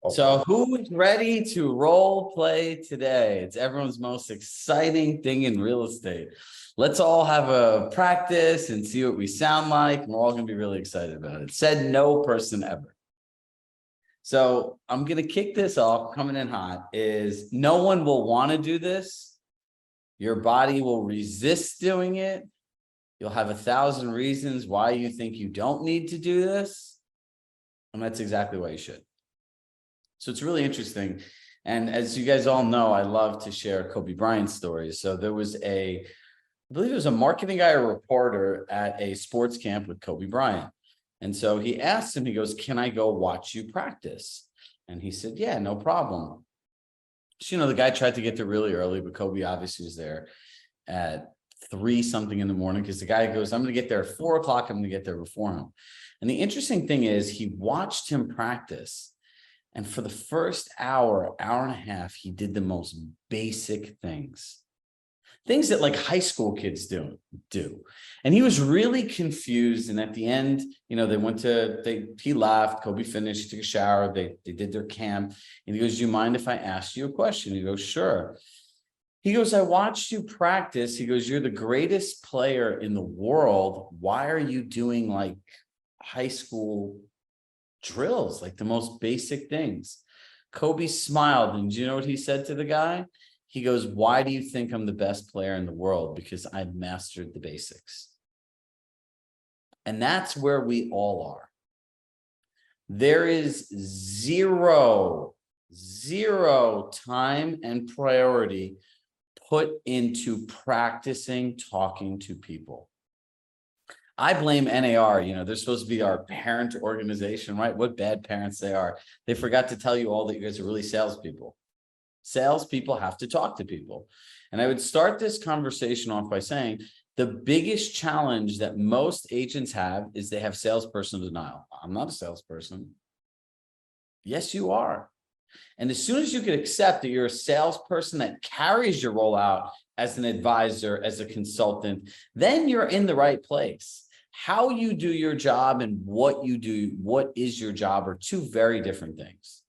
So who is ready to role play today? It's everyone's most exciting thing in real estate. Let's all have a practice and see what we sound like. And we're all going to be really excited about it. Said no person ever. So I'm going to kick this off. Coming in hot is no one will want to do this. Your body will resist doing it. You'll have 1,000 reasons why you think you don't need to do this. And that's exactly why you should. So it's really interesting. And as you guys all know, I love to share Kobe Bryant stories. So there was I believe it was a marketing guy or reporter at a sports camp with Kobe Bryant. And so he asked him, he goes, "Can I go watch you practice?" And he said, "Yeah, no problem." So, the guy tried to get there really early, but Kobe obviously was there at 3 something in the morning because the guy goes, "I'm going to get there at 4 o'clock. I'm going to get there before him." And the interesting thing is he watched him practice. And for the first hour and a half, he did the most basic things that like high school kids do. And he was really confused. And at the end, he left, Kobe finished, he took a shower, they did their camp. And he goes, "Do you mind if I ask you a question?" He goes, "Sure." He goes, "I watched you practice." He goes, "You're the greatest player in the world. Why are you doing like high school drills, like the most basic things?" Kobe smiled, and do you know what he said to the guy? He goes, "Why do you think I'm the best player in the world? Because I've mastered the basics." And that's where we all are. There is zero time and priority put into practicing talking to people. I blame NAR. They're supposed to be our parent organization, right? What bad parents they are. They forgot to tell you all that you guys are really salespeople. Salespeople have to talk to people. And I would start this conversation off by saying the biggest challenge that most agents have is they have salesperson denial. I'm not a salesperson. Yes, you are. And as soon as you can accept that you're a salesperson that carries your role out as an advisor, as a consultant, then you're in the right place. How you do your job and what you do, what is your job, are two very different things.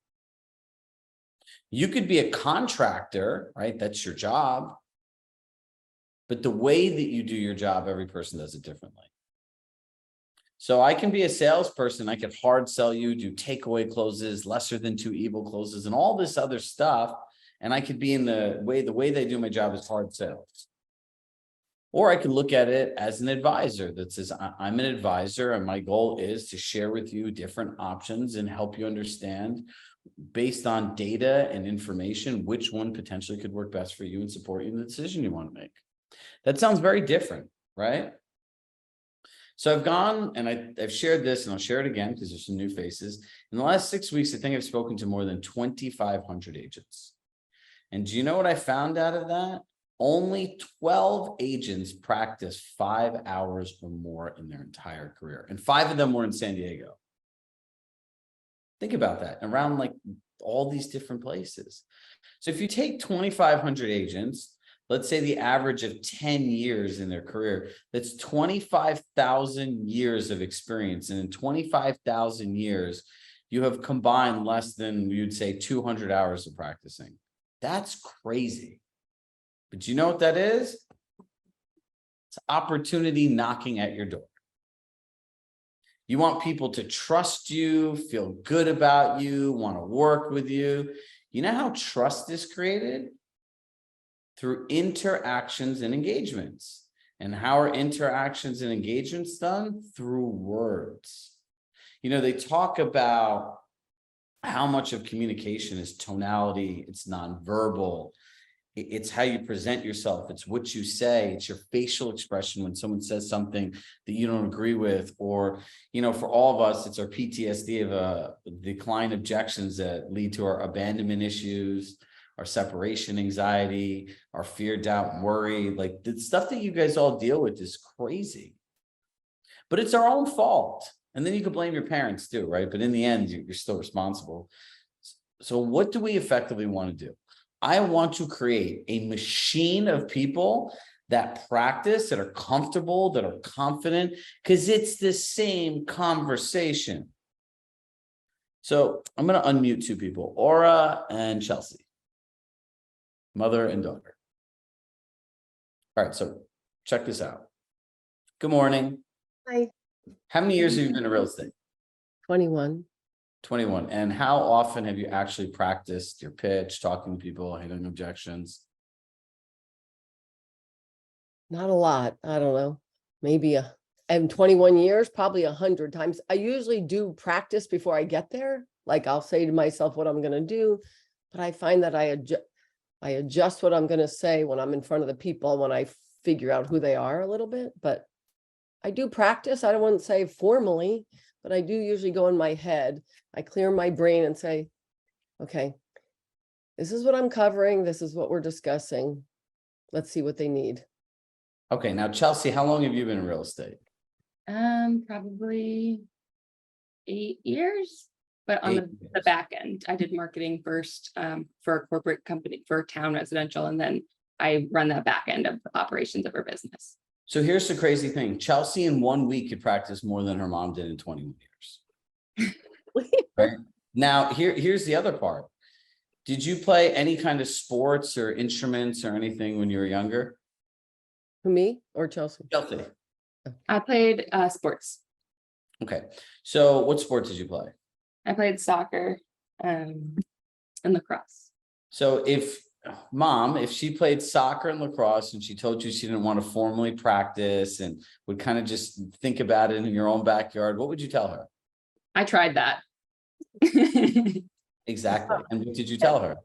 You could be a contractor, right? That's your job. But the way that you do your job, every person does it differently. So I can be a salesperson. I could hard sell you, do takeaway closes, lesser than 2 evil closes, and all this other stuff. And I could be in the way they do my job is hard sales. Or I can look at it as an advisor that says, I'm an advisor and my goal is to share with you different options and help you understand based on data and information, which one potentially could work best for you and support you in the decision you want to make. That sounds very different, right? So I've gone and I've shared this, and I'll share it again because there's some new faces. In the last 6 weeks, I think I've spoken to more than 2,500 agents. And do you know what I found out of that? Only 12 agents practice 5 hours or more in their entire career. And 5 of them were in San Diego. Think about that, around like all these different places. So if you take 2,500 agents, let's say the average of 10 years in their career, that's 25,000 years of experience. And in 25,000 years, you have combined less than, you'd say, 200 hours of practicing. That's crazy. But you know what that is? It's opportunity knocking at your door. You want people to trust you, feel good about you, want to work with you. You know how trust is created? Through interactions and engagements. And how are interactions and engagements done? Through words. They talk about how much of communication is tonality, it's nonverbal, it's how you present yourself, it's what you say, it's your facial expression when someone says something that you don't agree with, or, for all of us, it's our PTSD of decline objections that lead to our abandonment issues, our separation anxiety, our fear, doubt, and worry. Like the stuff that you guys all deal with is crazy, but it's our own fault. And then you can blame your parents too, right? But in the end, you're still responsible. So what do we effectively want to do? I want to create a machine of people that practice, that are comfortable, that are confident, because it's the same conversation. So I'm going to unmute two people, Aura and Chelsea, mother and daughter. All right, so check this out. Good morning. Hi. How many years have you been in real estate? 21. 21. And how often have you actually practiced your pitch, talking to people, handling objections? Not a lot. I don't know. Maybe in 21 years, probably 100 times. I usually do practice before I get there. Like I'll say to myself what I'm going to do, but I find that I adjust what I'm going to say when I'm in front of the people, when I figure out who they are a little bit. But I do practice. I don't want to say formally, but I do usually go in my head. I clear my brain and say, okay, this is what I'm covering. This is what we're discussing. Let's see what they need. Okay, now Chelsea, how long have you been in real estate? Probably 8 years, but on the back end, I did marketing first, for a corporate company for Town Residential, and then I run that back end of operations of her business. So here's the crazy thing. Chelsea in 1 week could practice more than her mom did in 21 years. Right? Now, here's the other part. Did you play any kind of sports or instruments or anything when you were younger? Me or Chelsea? Chelsea. I played sports. Okay. So what sports did you play? I played soccer, and lacrosse. So if she played soccer and lacrosse and she told you she didn't want to formally practice and would kind of just think about it in your own backyard, what would you tell her? I tried that. Exactly. And what did you tell her?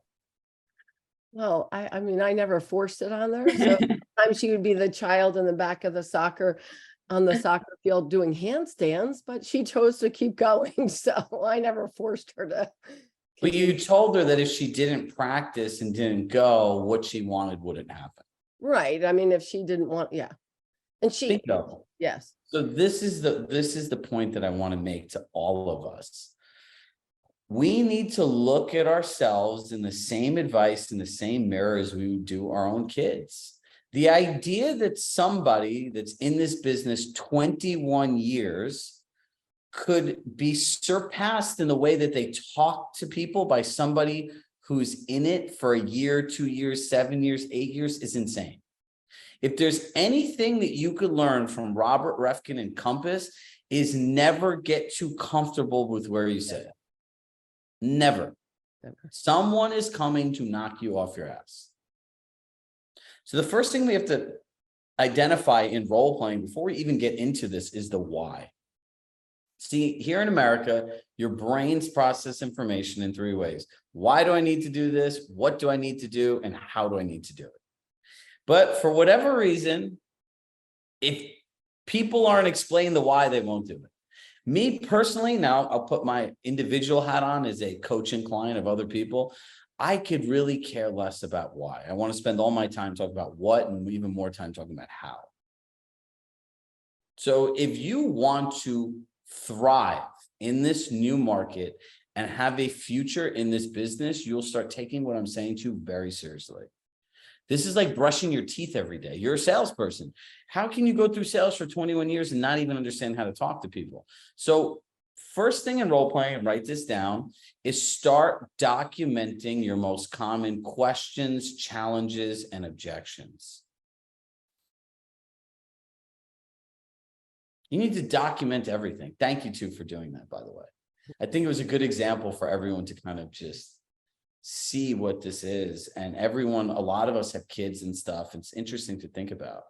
Well, I mean, I never forced it on her. So sometimes she would be the child in the back of the soccer field doing handstands, but she chose to keep going. So I never forced her to. But you told her that if she didn't practice and didn't go, what she wanted wouldn't happen. Right. I mean, if she didn't want, yeah. And she, Bingo. yes. So this is the point that I want to make to all of us. We need to look at ourselves in the same advice, in the same mirror as we would do our own kids. The idea that somebody that's in this business 21 years could be surpassed in the way that they talk to people by somebody who's in it for a year, 2 years, 7 years, 8 years is insane. If there's anything that you could learn from Robert Refkin and Compass is never get too comfortable with where you sit. Never. Someone is coming to knock you off your ass. So the first thing we have to identify in role playing before we even get into this is the why. See, here in America, your brains process information in 3 ways. Why do I need to do this? What do I need to do? And how do I need to do it? But for whatever reason, if people aren't explaining the why, they won't do it. Me personally, now I'll put my individual hat on as a coach and client of other people. I could really care less about why. I want to spend all my time talking about what and even more time talking about how. So if you want to thrive in this new market and have a future in this business, you'll start taking what I'm saying to you very seriously. This is like brushing your teeth every day. You're a salesperson. How can you go through sales for 21 years and not even understand how to talk to people? So first thing in role playing, and write this down, is start documenting your most common questions, challenges, and objections. You need to document everything. Thank you, too, for doing that, by the way. I think it was a good example for everyone to kind of just see what this is. And everyone, a lot of us have kids and stuff. It's interesting to think about.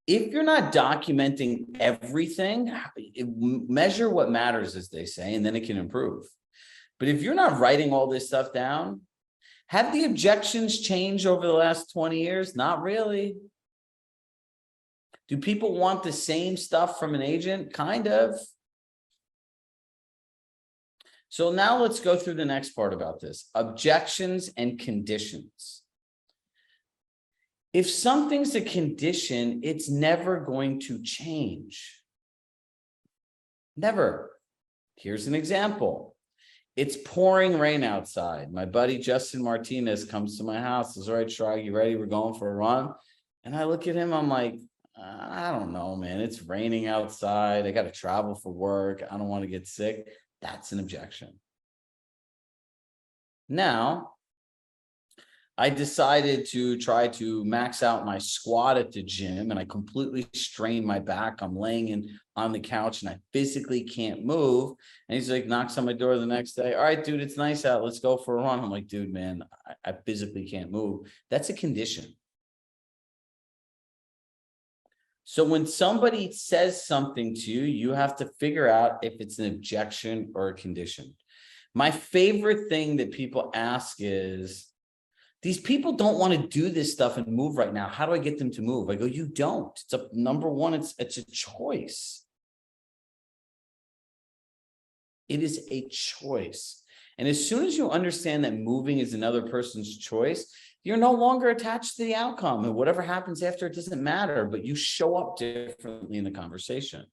If you're not documenting everything, measure what matters, as they say, and then it can improve. But if you're not writing all this stuff down, have the objections changed over the last 20 years? Not really. Do people want the same stuff from an agent? Kind of. So now let's go through the next part about this. Objections and conditions. If something's a condition, it's never going to change. Never. Here's an example. It's pouring rain outside. My buddy Justin Martinez comes to my house. Says, all right, Chirag, you ready? We're going for a run. And I look at him, I'm like, I don't know, man. It's raining outside. I got to travel for work. I don't want to get sick. That's an objection. Now, I decided to try to max out my squat at the gym, and I completely strained my back. I'm laying on the couch and I physically can't move. And he's like, knocks on my door the next day. All right, dude, it's nice out. Let's go for a run. I'm like, dude, man, I physically can't move. That's a condition. So when somebody says something to you, you have to figure out if it's an objection or a condition. My favorite thing that people ask is, these people don't want to do this stuff and move right now. How do I get them to move? I go, you don't. It's a number one, it's a choice. It is a choice. And as soon as you understand that moving is another person's choice, you're no longer attached to the outcome, and whatever happens after, it doesn't matter, but you show up differently in the conversation.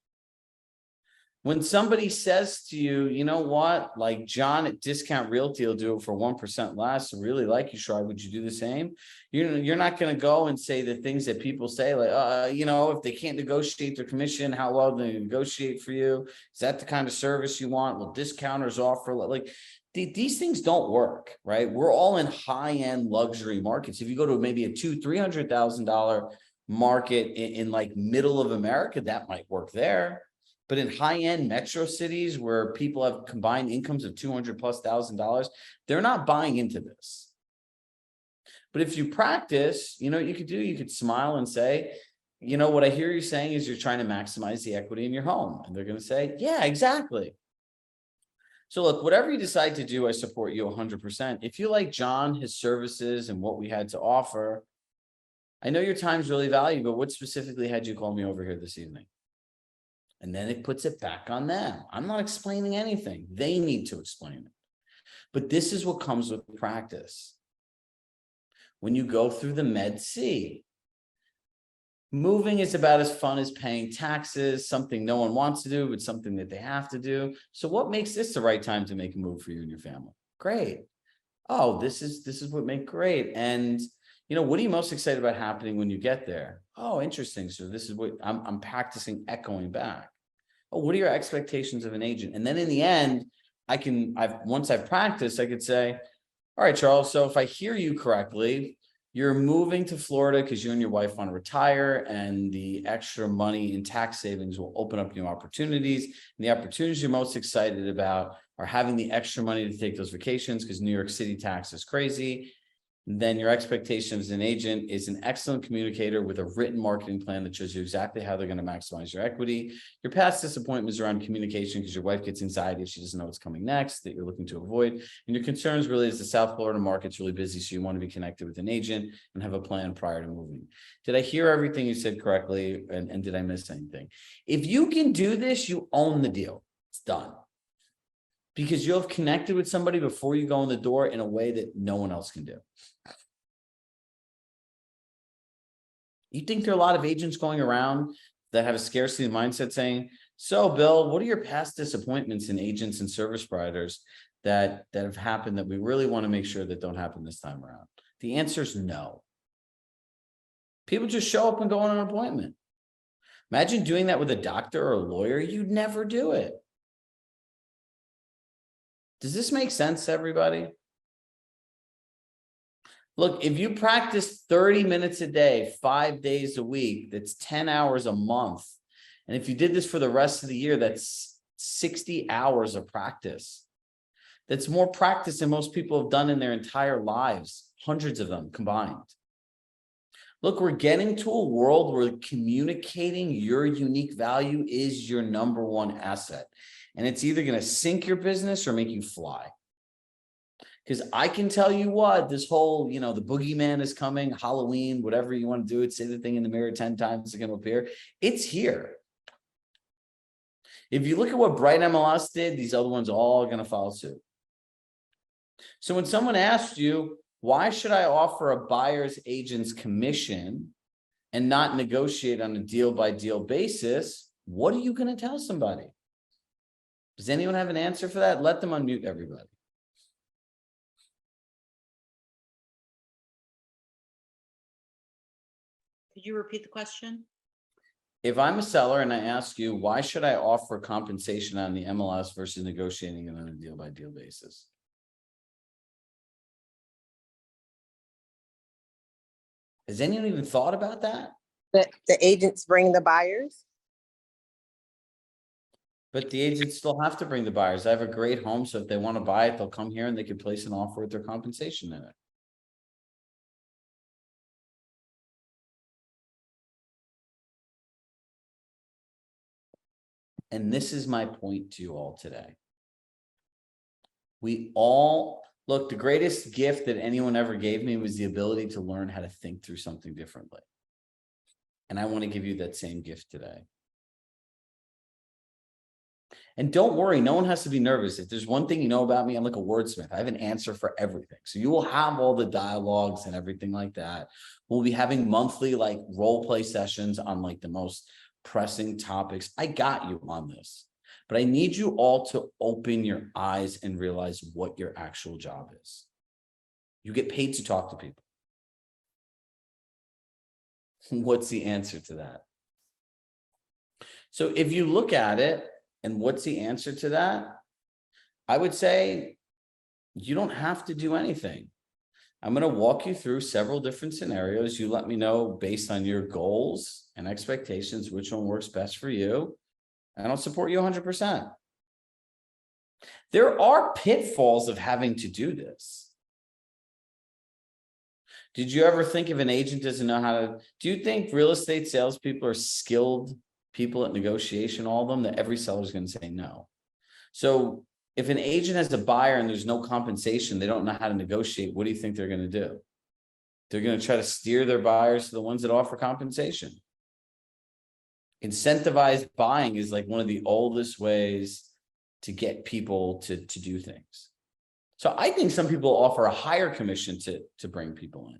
When somebody says to you, you know what, like John at Discount Realty will do it for 1% less. I really like you, Chirag. Would you do the same? You're not going to go and say the things that people say, like, you know, if they can't negotiate their commission, how well do they negotiate for you? Is that the kind of service you want? Will discounters offer? Like, these things don't work, right? We're all in high-end luxury markets. If you go to maybe a $200,000-$300,000 market in like middle of America, that might work there. But in high-end metro cities where people have combined incomes of $200,000+, they're not buying into this. But if you practice, you know what you could do? You could smile and say, you know, what I hear you saying is you're trying to maximize the equity in your home. And they're going to say, yeah, exactly. So look, whatever you decide to do, I support you 100%. If you like John, his services, and what we had to offer, I know your time's really valuable, but what specifically had you call me over here this evening? And then it puts it back on them. I'm not explaining anything. They need to explain it. But this is what comes with practice. When you go through the Med C, moving is about as fun as paying taxes, something no one wants to do, but something that they have to do. So what makes this the right time to make a move for you and your family? Great. Oh, this is what makes great. And you know, what are you most excited about happening when you get there? Oh, interesting. So this is what I'm practicing echoing back. Oh, what are your expectations of an agent? And then in the end, once I've practiced, I could say, all right, Charles, so if I hear you correctly, you're moving to Florida because you and your wife want to retire, and the extra money in tax savings will open up new opportunities. And the opportunities you're most excited about are having the extra money to take those vacations because New York City tax is crazy. Then your expectation as an agent is an excellent communicator with a written marketing plan that shows you exactly how they're going to maximize your equity. Your past disappointments around communication because your wife gets anxiety if she doesn't know what's coming next that you're looking to avoid. And your concerns really is the South Florida market's really busy, so you want to be connected with an agent and have a plan prior to moving. Did I hear everything you said correctly? And did I miss anything? If you can do this, you own the deal. It's done. Because you'll have connected with somebody before you go in the door in a way that no one else can do. You think there are a lot of agents going around that have a scarcity mindset saying, so Bill, what are your past disappointments in agents and service providers that have happened that we really want to make sure that don't happen this time around? The answer is no. People just show up and go on an appointment. Imagine doing that with a doctor or a lawyer. You'd never do it. Does this make sense to everybody? Look, if you practice 30 minutes a day, 5 days a week, that's 10 hours a month. And if you did this for the rest of the year, that's 60 hours of practice. That's more practice than most people have done in their entire lives, hundreds of them combined. Look, we're getting to a world where communicating your unique value is your number one asset. And it's either going to sink your business or make you fly. Because I can tell you what, this whole, you know, the boogeyman is coming, Halloween, whatever you want to do it, say the thing in the mirror 10 times, it's going to appear. It's here. If you look at what Bright MLS did, these other ones are all going to follow suit. So when someone asks you, why should I offer a buyer's agent's commission and not negotiate on a deal by deal basis? What are you going to tell somebody? Does anyone have an answer for that? Let them unmute everybody. Could you repeat the question? If I'm a seller and I ask you, why should I offer compensation on the MLS versus negotiating it on a deal by deal basis? Has anyone even thought about that? The agents bring the buyers. But the agents still have to bring the buyers. I have a great home, so if they want to buy it, they'll come here and they can place an offer with their compensation in it. And this is my point to you all today. We all, look, the greatest gift that anyone ever gave me was the ability to learn how to think through something differently. And I want to give you that same gift today. And don't worry, no one has to be nervous. If there's one thing you know about me, I'm like a wordsmith. I have an answer for everything. So you will have all the dialogues and everything like that. We'll be having monthly like role play sessions on like the most pressing topics. I got you on this, but I need you all to open your eyes and realize what your actual job is. You get paid to talk to people. What's the answer to that? So if you look at it, and what's the answer to that? I would say you don't have to do anything. I'm going to walk you through several different scenarios. You let me know based on your goals and expectations, which one works best for you. And I'll support you 100%. There are pitfalls of having to do this. Did you ever think if an agent doesn't know how to, do you think real estate salespeople are skilled people at negotiation, all of them, that every seller is going to say no? So if an agent has a buyer and there's no compensation, they don't know how to negotiate, what do you think they're going to do? They're going to try to steer their buyers to the ones that offer compensation. Incentivized buying is like one of the oldest ways to get people to do things. So I think some people offer a higher commission to bring people in.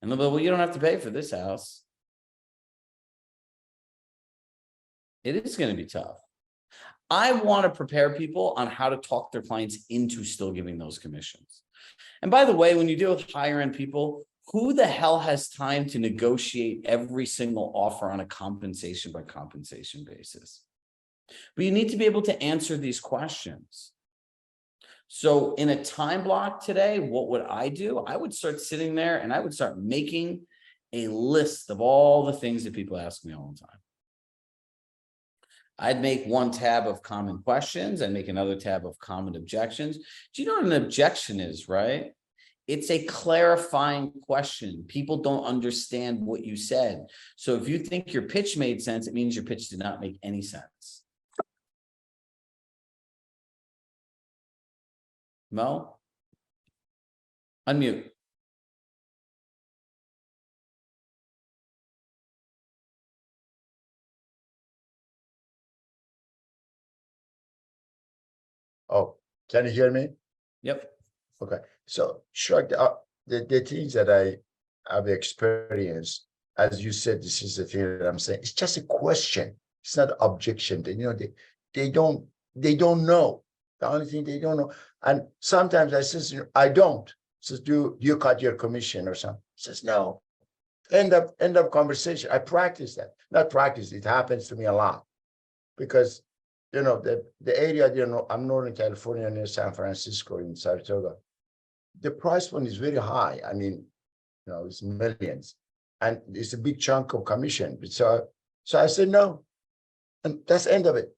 And they'll be, well, you don't have to pay for this house. It is going to be tough. I want to prepare people on how to talk their clients into still giving those commissions. And by the way, when you deal with higher end people, who the hell has time to negotiate every single offer on a compensation by compensation basis? But you need to be able to answer these questions. So in a time block today, what would I do? I would start sitting there and I would start making a list of all the things that people ask me all the time. I'd make one tab of common questions. I'd make another tab of common objections. Do you know what an objection is, right? It's a clarifying question. People don't understand what you said. So if you think your pitch made sense, it means your pitch did not make any sense. Mo? Unmute. Oh, can you hear me? Yep. Okay. So, Chirag, the things that I have experienced, as you said, this is the thing that I'm saying. It's just a question. It's not an objection. They don't know. The only thing they don't know. And sometimes I says, I don't. Says, do you cut your commission or something? Says, no. End of conversation. I practice that. Not practice. It happens to me a lot because the area, I'm Northern California near San Francisco in Saratoga. The price point is very high. I mean, it's millions, and it's a big chunk of commission. So I said no, and that's the end of it.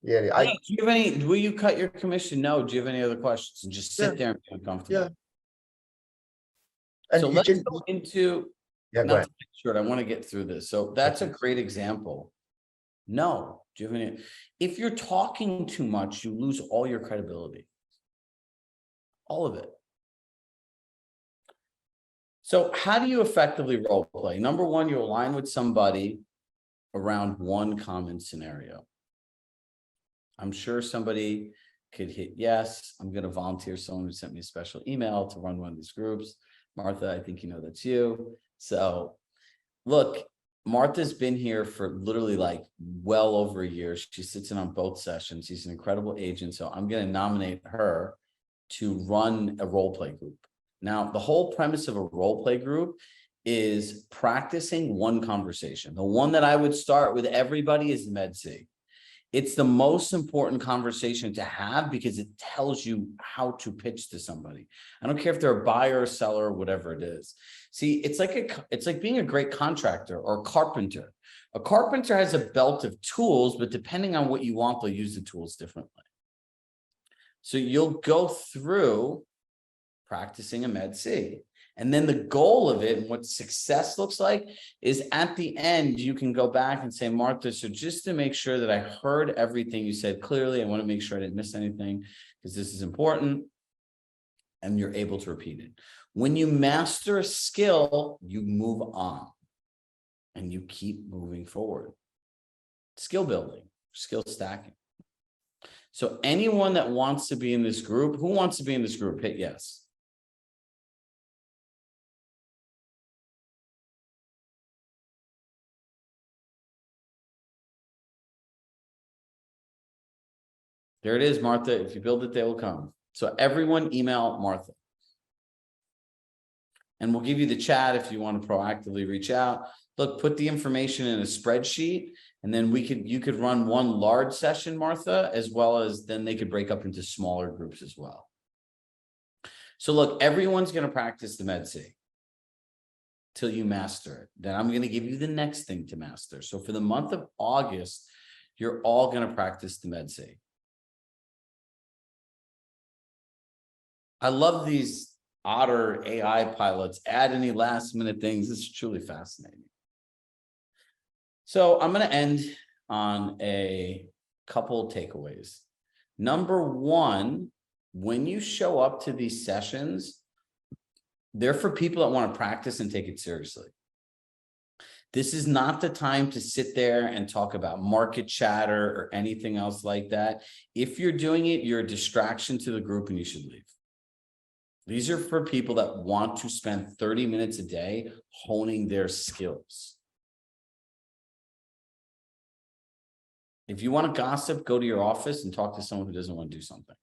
Yeah. Do you have any? Will you cut your commission? No. Do you have any other questions? And just sit there and be uncomfortable. Yeah. And so let's go into. Yeah. Go ahead. Sure. I want to get through this. So that's a great example. No. Do you have any? If you're talking too much, you lose all your credibility. All of it. So how do you effectively role play? Number one, you align with somebody around one common scenario. I'm sure somebody could hit yes. I'm going to volunteer someone who sent me a special email to run one of these groups. Martha, I think that's you. So look, Martha's been here for literally like well over a year. She sits in on both sessions. She's an incredible agent. So I'm going to nominate her to run a role play group. Now, the whole premise of a role play group is practicing one conversation. The one that I would start with everybody is Med-C. It's the most important conversation to have because it tells you how to pitch to somebody. I don't care if they're a buyer or seller or whatever it is. See, it's like being a great contractor or carpenter. A carpenter has a belt of tools, but depending on what you want, they'll use the tools differently. So you'll go through practicing a Med-C. And then the goal of it and what success looks like is at the end, you can go back and say, Martha, so just to make sure that I heard everything you said clearly, I want to make sure I didn't miss anything because this is important. And you're able to repeat it. When you master a skill, you move on and you keep moving forward. Skill building, skill stacking. So anyone that wants to be in this group, who wants to be in this group? Hit yes. There it is, Martha. If you build it, they will come. So everyone email Martha. And we'll give you the chat if you want to proactively reach out. Look, put the information in a spreadsheet, and then you could run one large session, Martha, as well as then they could break up into smaller groups as well. So look, everyone's going to practice the Med-C till you master it. Then I'm going to give you the next thing to master. So for the month of August, you're all going to practice the Med-C. I love these Otter AI pilots. Add any last minute things. This is truly fascinating. So I'm going to end on a couple takeaways. Number one, when you show up to these sessions, they're for people that want to practice and take it seriously. This is not the time to sit there and talk about market chatter or anything else like that. If you're doing it, you're a distraction to the group and you should leave. These are for people that want to spend 30 minutes a day honing their skills. If you want to gossip, go to your office and talk to someone who doesn't want to do something.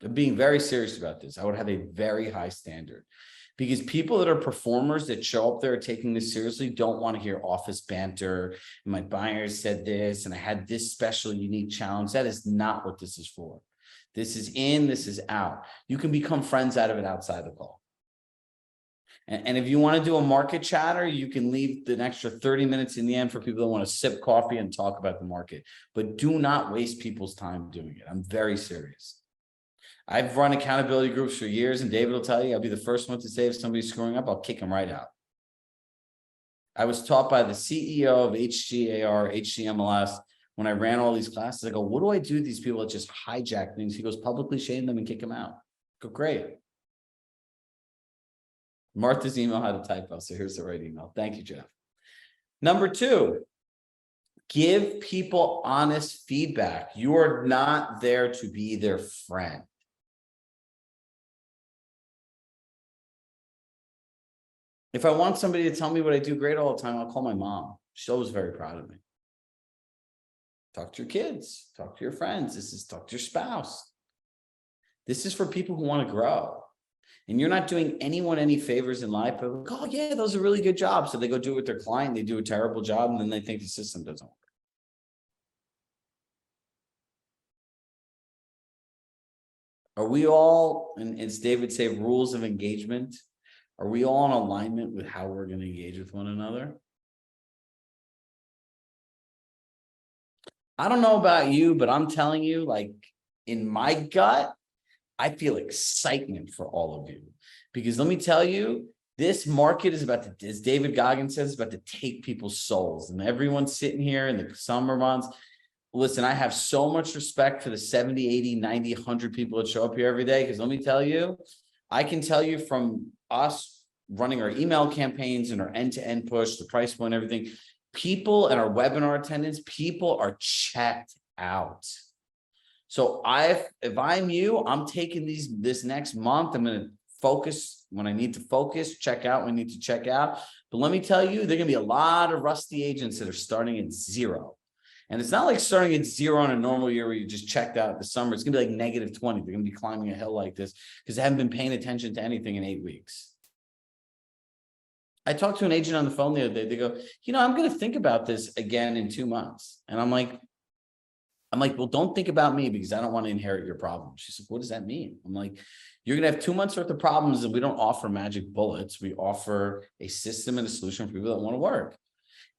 I'm being very serious about this. I would have a very high standard because people that are performers that show up there taking this seriously don't want to hear office banter. My buyers said this, and I had this special unique challenge. That is not what this is for. This is in, this is out. You can become friends out of it outside the call. And if you want to do a market chatter, you can leave an extra 30 minutes in the end for people that want to sip coffee and talk about the market. But do not waste people's time doing it. I'm very serious. I've run accountability groups for years, and David will tell you, I'll be the first one to say if somebody's screwing up, I'll kick them right out. I was taught by the CEO of HGAR, HGMLS, when I ran all these classes. I go, what do I do with these people that just hijack things? He goes, publicly shame them and kick them out. I go, great. Martha's email had a typo, so here's the right email. Thank you, Jeff. Number two, give people honest feedback. You are not there to be their friend. If I want somebody to tell me what I do great all the time, I'll call my mom. She's always very proud of me. Talk to your kids, talk to your friends. Talk to your spouse. This is for people who want to grow. And you're not doing anyone any favors in life, but like, oh yeah, those are really good jobs. So they go do it with their client, they do a terrible job, and then they think the system doesn't work. Are we all, and as David say, rules of engagement? Are we all in alignment with how we're going to engage with one another? I don't know about you, but I'm telling you, like in my gut, I feel excitement for all of you, because let me tell you, this market is about to, as David Goggins says, about to take people's souls, and everyone's sitting here in the summer months. Listen, I have so much respect for the 70, 80, 90, 100 people that show up here every day. Because let me tell you, I can tell you from us running our email campaigns and our end-to-end push, the price point, everything, people and our webinar attendance, people are checked out. So if I'm you, I'm taking this next month. I'm going to focus when I need to focus, check out when I need to check out. But let me tell you, there are going to be a lot of rusty agents that are starting at zero. And it's not like starting at zero in a normal year where you just checked out the summer. It's going to be like -20. They're going to be climbing a hill like this because they haven't been paying attention to anything in 8 weeks. I talked to an agent on the phone the other day. They go, I'm going to think about this again in 2 months. And I'm like, well, don't think about me because I don't want to inherit your problems. She's like, what does that mean? I'm like, you're going to have 2 months worth of problems, and we don't offer magic bullets. We offer a system and a solution for people that want to work.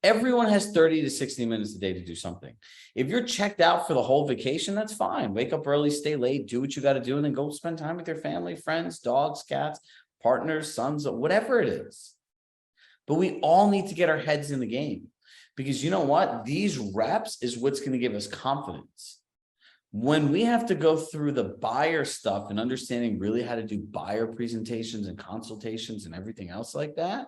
Everyone has 30 to 60 minutes a day to do something. If you're checked out for the whole vacation, that's fine. Wake up early, stay late, do what you got to do, and then go spend time with your family, friends, dogs, cats, partners, sons, whatever it is. But we all need to get our heads in the game, because you know what? These reps is what's going to give us confidence. When we have to go through the buyer stuff and understanding really how to do buyer presentations and consultations and everything else like that,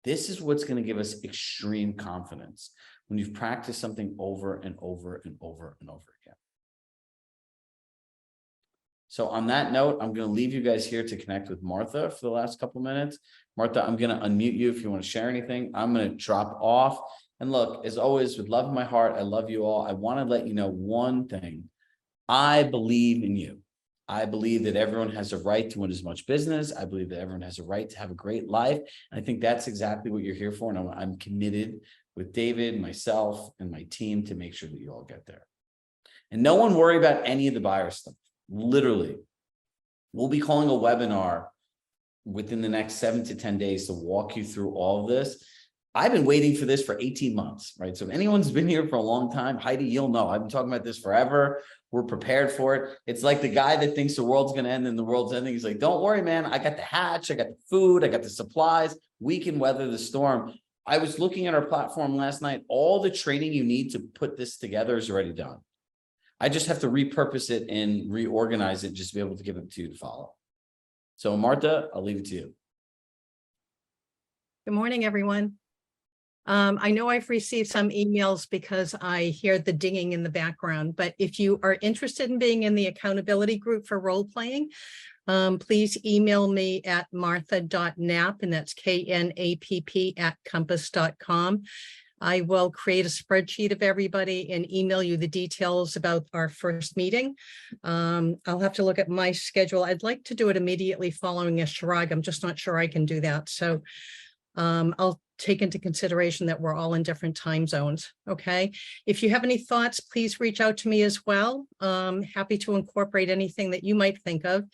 this is what's going to give us extreme confidence when you've practiced something over and over and over and over again. So on that note, I'm going to leave you guys here to connect with Martha for the last couple minutes. Martha, I'm going to unmute you if you want to share anything. I'm going to drop off. And look, as always, with love in my heart, I love you all. I want to let you know one thing. I believe in you. I believe that everyone has a right to win as much business. I believe that everyone has a right to have a great life. And I think that's exactly what you're here for. And I'm committed with David, myself, and my team to make sure that you all get there. And no one worry about any of the buyer stuff. Literally, we'll be calling a webinar within the next 7 to 10 days to walk you through all of this. I've been waiting for this for 18 months, right? So if anyone's been here for a long time, Heidi, you'll know I've been talking about this forever. We're prepared for it. It's like the guy that thinks the world's going to end and the world's ending. He's like, don't worry, man. I got the hatch. I got the food. I got the supplies. We can weather the storm. I was looking at our platform last night. All the training you need to put this together is already done. I just have to repurpose it and reorganize it just to be able to give it to you to follow. So Martha, I'll leave it to you. Good morning, everyone. I know I've received some emails because I hear the dinging in the background, but if you are interested in being in the accountability group for role playing, please email me at martha.knapp, and that's KNAPP @compass.com. I will create a spreadsheet of everybody and email you the details about our first meeting. I'll have to look at my schedule. I'd like to do it immediately following a Chirag. I'm just not sure I can do that. So I'll take into consideration that we're all in different time zones. Okay. If you have any thoughts, please reach out to me as well. Happy to incorporate anything that you might think of.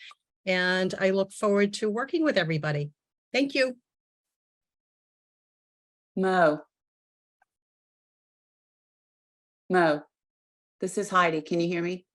And I look forward to working with everybody. Thank you. Mo, this is Heidi. Can you hear me?